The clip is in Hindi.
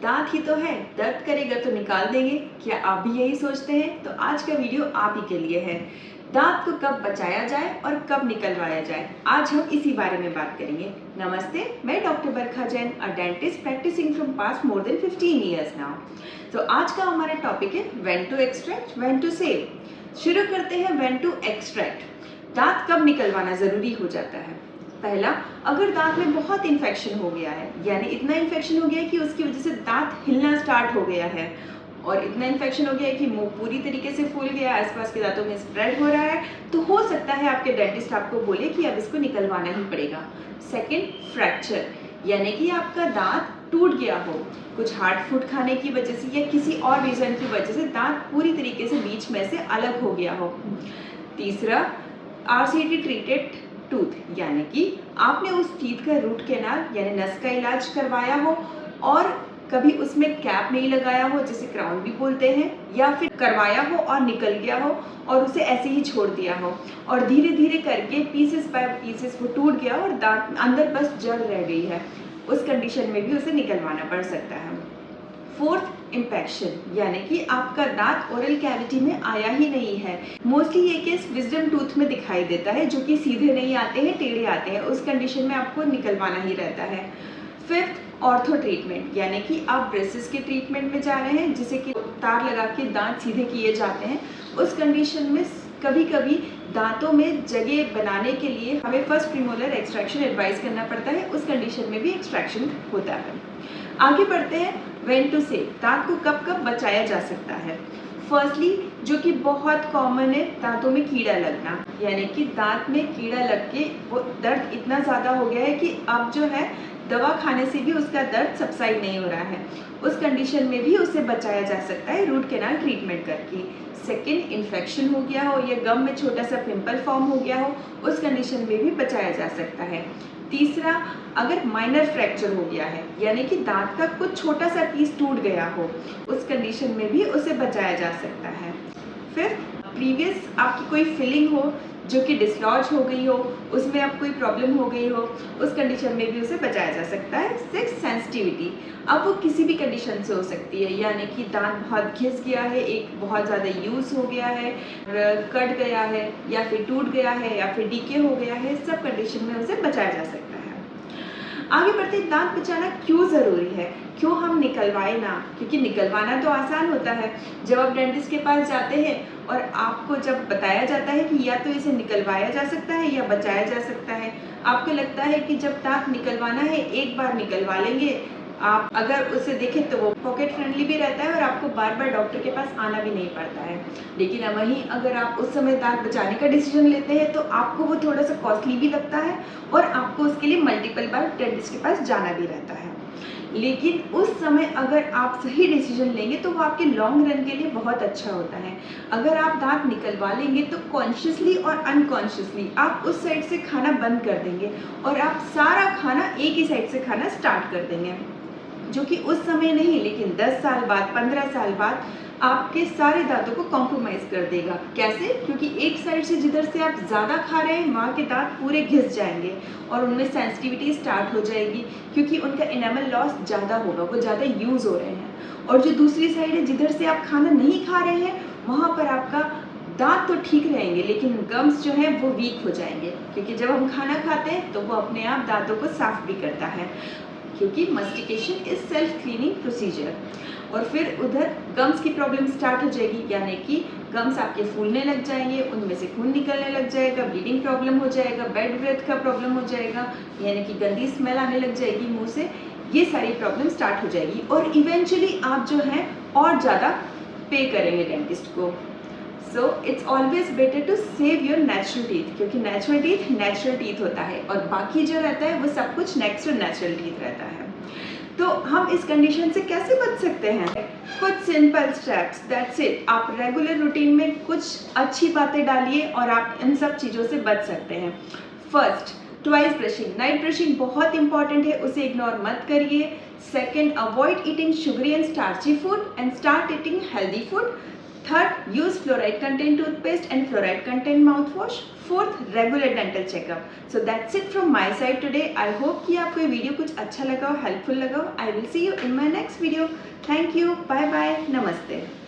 दांत ही तो है, दर्द करेगा तो निकाल देंगे। क्या आप भी यही सोचते हैं? तो आज का वीडियो आप ही के लिए है। दांत को कब बचाया जाए और कब निकलवाया जाए, आज हम इसी बारे में बात करेंगे। नमस्ते, मैं doctor Barkha Jain, a dentist practicing from past more than 15 years now. तो आज का हमारा टॉपिक है when to extract, when to save. शुरू करते हैं व्हेन टू एक्सट्रैक्ट। दांत कब निकलवाना जरूरी हो जाता है? पहला, अगर दांत में बहुत इन्फेक्शन हो गया है, यानी इतना इन्फेक्शन हो गया है कि उसकी वजह से दांत हिलना स्टार्ट हो गया है और इतना इन्फेक्शन हो गया है कि मुंह पूरी तरीके से फूल गया, आसपास के दांतों में स्प्रेड हो रहा है, तो हो सकता है आपके डेंटिस्ट आपको बोले कि अब इसको निकलवाना ही पड़ेगा। सेकेंड, फ्रैक्चर, यानी कि आपका दांत टूट गया हो, कुछ हार्ड फूड खाने की वजह से या किसी और रीजन की वजह से दांत पूरी तरीके से बीच में से अलग हो गया हो। तीसरा, आरसीटी ट्रीटेड टूथ, यानी कि आपने उस टीथ का रूट कैनाल यानी नस का इलाज करवाया हो और कभी उसमें कैप नहीं लगाया हो, जिसे क्राउन भी बोलते हैं, या फिर करवाया हो और निकल गया हो और उसे ऐसे ही छोड़ दिया हो और धीरे धीरे करके पीसेस बाय पीसेस वो टूट गया और दांत अंदर बस जड़ रह गई है, उस कंडीशन में भी उसे निकलवाना पड़ सकता है। फोर्थ, इम्पैक्शन, यानी कि आपका दांत ओरल कैविटी में आया ही नहीं है। मोस्टली ये केस विजडम टूथ में दिखाई देता है, जो कि सीधे नहीं आते हैं, टेढ़े आते हैं, उस कंडीशन में आपको निकलवाना ही रहता है। फिफ्थ, ऑर्थो ट्रीटमेंट, यानी कि आप ब्रेसेस के ट्रीटमेंट में जा रहे हैं, जिसे कि तार लगा के दांत सीधे किए जाते हैं। उस कंडीशन में कभी कभी दांतों में जगह बनाने के लिए हमें फर्स्ट प्रीमोलर एक्सट्रैक्शन एडवाइस करना पड़ता है, उस कंडीशन में भी एक्सट्रैक्शन होता है। आगे बढ़ते हैं व्हेन टू सेव, दांत को कब कब बचाया जा सकता है। फर्स्टली, जो कि बहुत कॉमन है, दांतों में कीड़ा लगना, यानी कि दांत में कीड़ा लग के वो दर्द इतना ज़्यादा हो गया है कि अब जो है दवा खाने से भी उसका दर्द सबसाइड नहीं हो रहा है, उस कंडीशन में भी उसे बचाया जा सकता है रूट कैनाल ट्रीटमेंट करके। सेकेंड, इन्फेक्शन हो गया हो या गम में छोटा सा पिंपल फॉर्म हो गया हो, उस कंडीशन में भी बचाया जा सकता है। तीसरा, अगर माइनर फ्रैक्चर हो गया है, यानी कि दांत का कुछ छोटा सा पीस टूट गया हो, उस कंडीशन में भी उसे बचाया जा सकता है। फिफ्थ, प्रीवियस आपकी कोई फिलिंग हो जो कि डिसलॉज हो गई हो, उसमें अब कोई प्रॉब्लम हो गई हो, उस कंडीशन में भी उसे बचाया जा सकता है। सिक्स, सेंसिटिविटी, अब वो किसी भी कंडीशन से हो सकती है, यानी कि दांत बहुत घिस गया है, एक बहुत ज़्यादा यूज़ हो गया है, कट गया है या फिर टूट गया है या फिर डीके हो गया है, सब कंडीशन में उसे बचाया जा सकता है। आगे बढ़ते हैं, दांत बचाना क्यों ज़रूरी है, क्यों हम निकलवाए ना, क्योंकि निकलवाना तो आसान होता है। जब आप डेंटिस्ट के पास जाते हैं और आपको जब बताया जाता है कि या तो इसे निकलवाया जा सकता है या बचाया जा सकता है, आपको लगता है कि जब दांत निकलवाना है एक बार निकलवा लेंगे, आप अगर उसे देखें तो वो पॉकेट फ्रेंडली भी रहता है और आपको बार बार डॉक्टर के पास आना भी नहीं पड़ता है। लेकिन वहीं अगर आप उस समय दांत बचाने का डिसीजन लेते हैं तो आपको वो थोड़ा सा कॉस्टली भी लगता है और आपको उसके लिए मल्टीपल बार डेंटिस्ट के पास जाना भी रहता है। लेकिन उस समय अगर आप सही डिसीजन लेंगे तो वो आपके लॉन्ग रन के लिए बहुत अच्छा होता है। अगर आप दांत निकलवा लेंगे तो कॉन्शियसली और अनकॉन्शियसली आप उस साइड से खाना बंद कर देंगे और आप सारा खाना एक ही साइड से खाना स्टार्ट कर देंगे, जो कि उस समय नहीं लेकिन 10 साल बाद, 15 साल बाद आपके सारे दांतों को कॉम्प्रोमाइज़ कर देगा। कैसे? क्योंकि एक साइड से जिधर से आप ज़्यादा खा रहे हैं वहाँ के दांत पूरे घिस जाएंगे और उनमें सेंसिटिविटी स्टार्ट हो जाएगी, क्योंकि उनका एनामल लॉस ज़्यादा होगा, वो ज़्यादा यूज़ हो रहे हैं। और जो दूसरी साइड है, जिधर से आप खाना नहीं खा रहे हैं, वहाँ पर आपका दांत तो ठीक रहेंगे लेकिन गम्स जो हैं वो वीक हो जाएंगे, क्योंकि जब हम खाना खाते हैं तो वो अपने आप दांतों को साफ भी करता है, क्योंकि mastication is self cleaning procedure. और फिर उधर गम्स की प्रॉब्लम स्टार्ट हो जाएगी, यानी कि गम्स आपके फूलने लग जाएंगे, उनमें से खून निकलने लग जाएगा, ब्लीडिंग प्रॉब्लम हो जाएगा, बैड ब्रेथ का प्रॉब्लम हो जाएगा, यानी कि गंदी स्मेल आने लग जाएगी मुंह से, ये सारी प्रॉब्लम स्टार्ट हो जाएगी और इवेंचुअली आप जो है और ज़्यादा पे करेंगे डेंटिस्ट को। So it's always better to save your natural teeth, क्योंकि नेचुरल टीथ होता है और बाकी जो रहता है वो सब कुछ नेक्स्ट टू नेचुरल टीथ रहता है। तो हम इस कंडीशन से कैसे बच सकते हैं? कुछ सिंपल स्टेप्स, दैट्स इट। आप रेगुलर रूटीन में कुछ अच्छी बातें डालिए और आप इन सब चीज़ों से बच सकते हैं। First, twice brushing, night brushing बहुत इंपॉर्टेंट है, उसे इग्नोर मत करिए। Second, avoid eating sugary and starchy food and start eating healthy food. Third, use fluoride content toothpaste and fluoride content mouthwash. 4th regular dental checkup. So that's it from my side today. I hope कि आपको ये वीडियो कुछ अच्छा लगा हो, हेल्पफुल लगा हो। I will see you in my next video. Thank you, bye bye, नमस्ते।